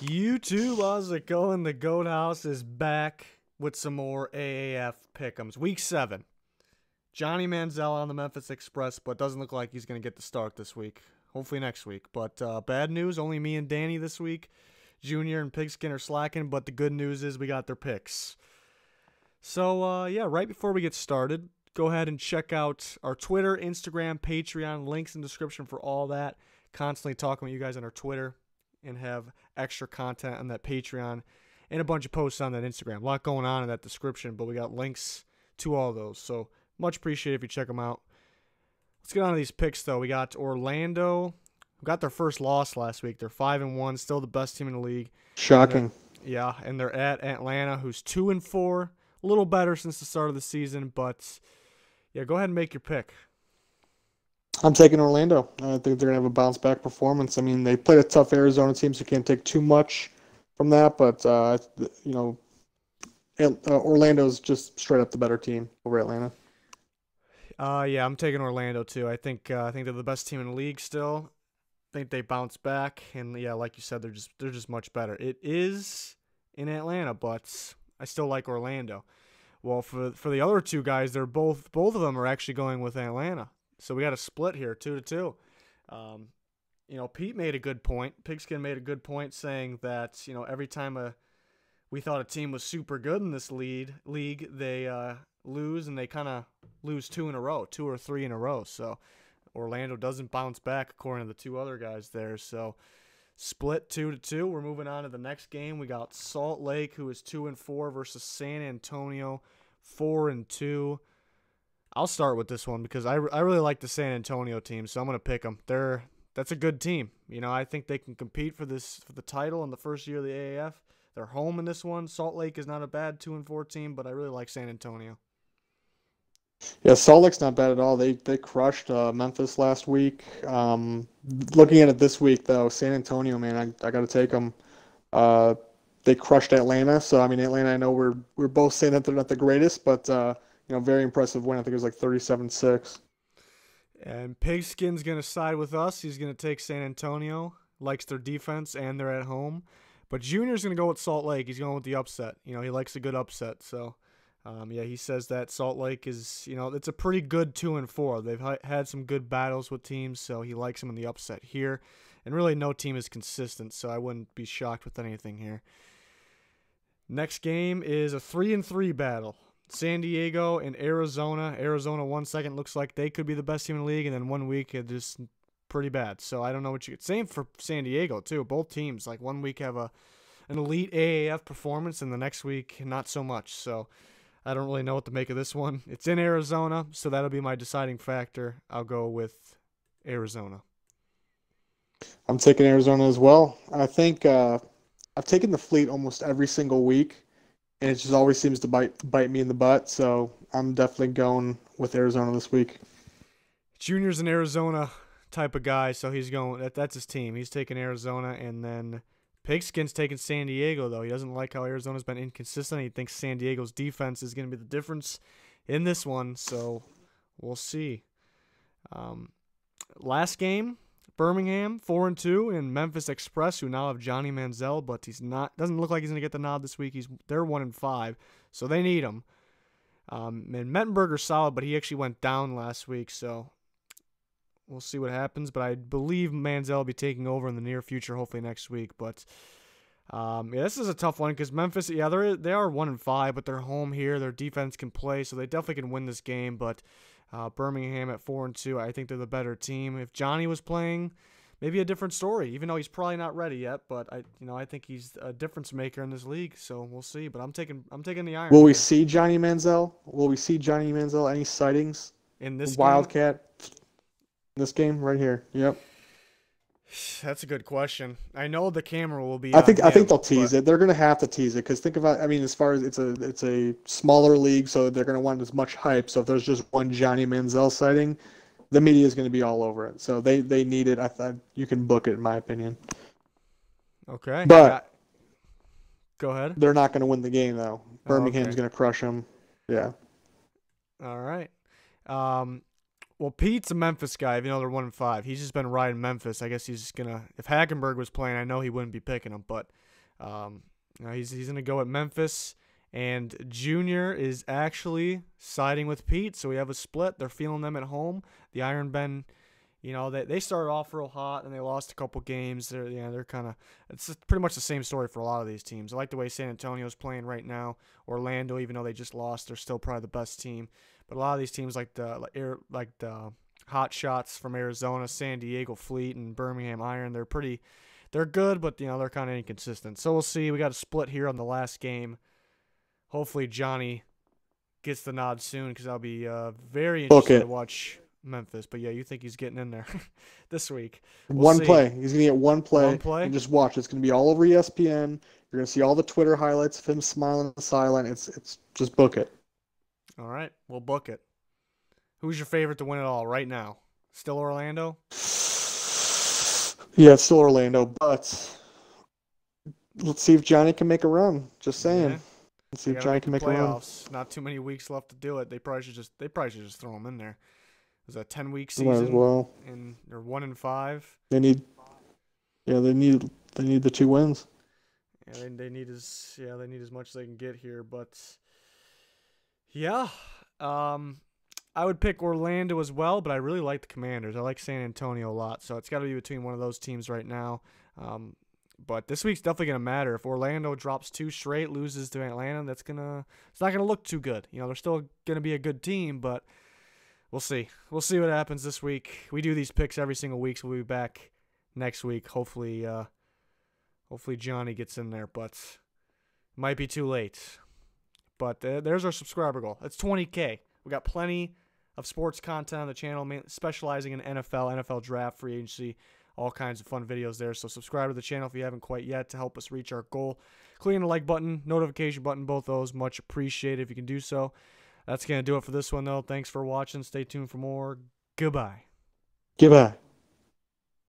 YouTube, how's it going? The Goat House is back with some more AAF pick'ems. Week 7. Johnny Manziel on the Memphis Express, but doesn't look like he's going to get the start this week. Hopefully next week. But bad news, only me and Danny this week. Junior and Pigskin are slacking, but the good news is we got their picks. So, yeah, right before we get started, go ahead and check out our Twitter, Instagram, Patreon, links in the description for all that. Constantly talking with you guys on our Twitter and have extra content on that Patreon and a bunch of posts on that Instagram. A lot going on in that description, but we got links to all those. So much appreciated if you check them out. Let's get on to these picks, though. We got Orlando, who got their first loss last week. They're 5-1, still the best team in the league. Shocking. And they're at Atlanta, who's 2-4. A little better since the start of the season, but yeah, go ahead and make your pick. I'm taking Orlando. I think they're going to have a bounce-back performance. I mean, they played a tough Arizona team, so you can't take too much from that. But, Orlando's just straight up the better team over Atlanta. Yeah, I'm taking Orlando, too. I think they're the best team in the league still. I think they bounce back. And, yeah, like you said, they're just much better. It is in Atlanta, but I still like Orlando. Well, for the other two guys, they're both of them are actually going with Atlanta. So we got a split here, 2-2. Pete made a good point. Pigskin made a good point saying that, every time we thought a team was super good in this league, they lose, and they kind of lose 2 or 3 in a row. So Orlando doesn't bounce back according to the two other guys there. So split 2-2. We're moving on to the next game. We got Salt Lake, who is 2-4, versus San Antonio, 4-2. I'll start with this one because I really like the San Antonio team, so I'm going to pick them. That's a good team. I think they can compete for the title in the first year of the AAF. They're home in this one. Salt Lake is not a bad 2-4 team, but I really like San Antonio. Yeah, Salt Lake's not bad at all. They crushed Memphis last week. Looking at it this week, though, San Antonio, man, I got to take them. They crushed Atlanta, so I mean, Atlanta. I know we're both saying that they're not the greatest, but very impressive win. I think it was like 37-6. And Pigskin's going to side with us. He's going to take San Antonio. Likes their defense, and they're at home. But Junior's going to go with Salt Lake. He's going with the upset. He likes a good upset. So, he says that Salt Lake is, it's a pretty good 2-4. They've had some good battles with teams, so he likes them in the upset here. And really, no team is consistent, so I wouldn't be shocked with anything here. Next game is a 3-3 battle. San Diego and Arizona. Arizona 1 second looks like they could be the best team in the league, and then 1 week it just pretty bad. So I don't know what you could. Same for San Diego too. Both teams, like 1 week have an elite AAF performance, and the next week not so much. So I don't really know what to make of this one. It's in Arizona, so that'll be my deciding factor. I'll go with Arizona. I'm taking Arizona as well. I think I've taken the Fleet almost every single week, and it just always seems to bite me in the butt. So I'm definitely going with Arizona this week. Junior's an Arizona type of guy, so he's going. That's his team. He's taking Arizona, and then Pigskin's taking San Diego, though. He doesn't like how Arizona's been inconsistent. He thinks San Diego's defense is going to be the difference in this one, so we'll see. Last game, Birmingham 4-2, and Memphis Express, who now have Johnny Manziel, but doesn't look like he's going to get the nod this week. They're 1-5, so they need him. And Mettenberger's solid, but he actually went down last week, so we'll see what happens. But I believe Manziel will be taking over in the near future, hopefully next week. But this is a tough one because Memphis, they are 1-5, but they're home here. Their defense can play, so they definitely can win this game. But Birmingham at 4-2, I think they're the better team. If Johnny was playing, maybe a different story. Even though he's probably not ready yet, but I think he's a difference maker in this league. So we'll see. But I'm taking the Iron. Will we see Johnny Manziel? Any sightings in this Wildcat? In this game right here. Yep. That's a good question. I know the camera will be. I think they'll tease it. They're going to have to tease it because think about. I mean, as far as it's a smaller league, so they're going to want as much hype. So if there's just one Johnny Manziel sighting, the media is going to be all over it. So they need it. I thought you can book it, in my opinion. Okay. But go ahead. They're not going to win the game though. Birmingham's going to crush them. Yeah. All right. Well, Pete's a Memphis guy, even though they're 1-5. He's just been riding Memphis. I guess he's just gonna. If Hackenberg was playing, I know he wouldn't be picking him, but he's gonna go at Memphis. And Junior is actually siding with Pete, so we have a split. They're feeling them at home. The Iron Ben, they started off real hot and they lost a couple games. They're kind of. It's pretty much the same story for a lot of these teams. I like the way San Antonio's playing right now. Orlando, even though they just lost, they're still probably the best team. But a lot of these teams, like the Hot Shots from Arizona, San Diego Fleet, and Birmingham Iron, they're good, but they're kind of inconsistent. So we'll see. We got a split here on the last game. Hopefully Johnny gets the nod soon, because I'll be very interested to watch Memphis. But yeah, you think he's getting in there this week? One play. He's gonna get one play. One play. And just watch. It's gonna be all over ESPN. You're gonna see all the Twitter highlights of him smiling silent. It's just book it. All right, we'll book it. Who's your favorite to win it all right now? Still Orlando? Yeah, it's still Orlando, but let's see if Johnny can make a run. Just saying. Yeah. Let's see if Johnny can make a run. Not too many weeks left to do it. They probably should just throw him in there. It was a 10-week season. Might as well. And they're 1-5. They need the 2 wins. Yeah, they need as much as they can get here, but yeah. I would pick Orlando as well, but I really like the Commanders. I like San Antonio a lot, so it's got to be between one of those teams right now. But this week's definitely going to matter. If Orlando drops 2 straight, loses to Atlanta, it's not going to look too good. They're still going to be a good team, but we'll see. We'll see what happens this week. We do these picks every single week, so we'll be back next week. Hopefully Johnny gets in there, but it might be too late. But there's our subscriber goal. It's 20K. We got plenty of sports content on the channel, specializing in NFL draft, free agency, all kinds of fun videos there. So subscribe to the channel if you haven't quite yet to help us reach our goal. Click on the like button, notification button, both those, much appreciated if you can do so. That's going to do it for this one, though. Thanks for watching. Stay tuned for more. Goodbye. Goodbye.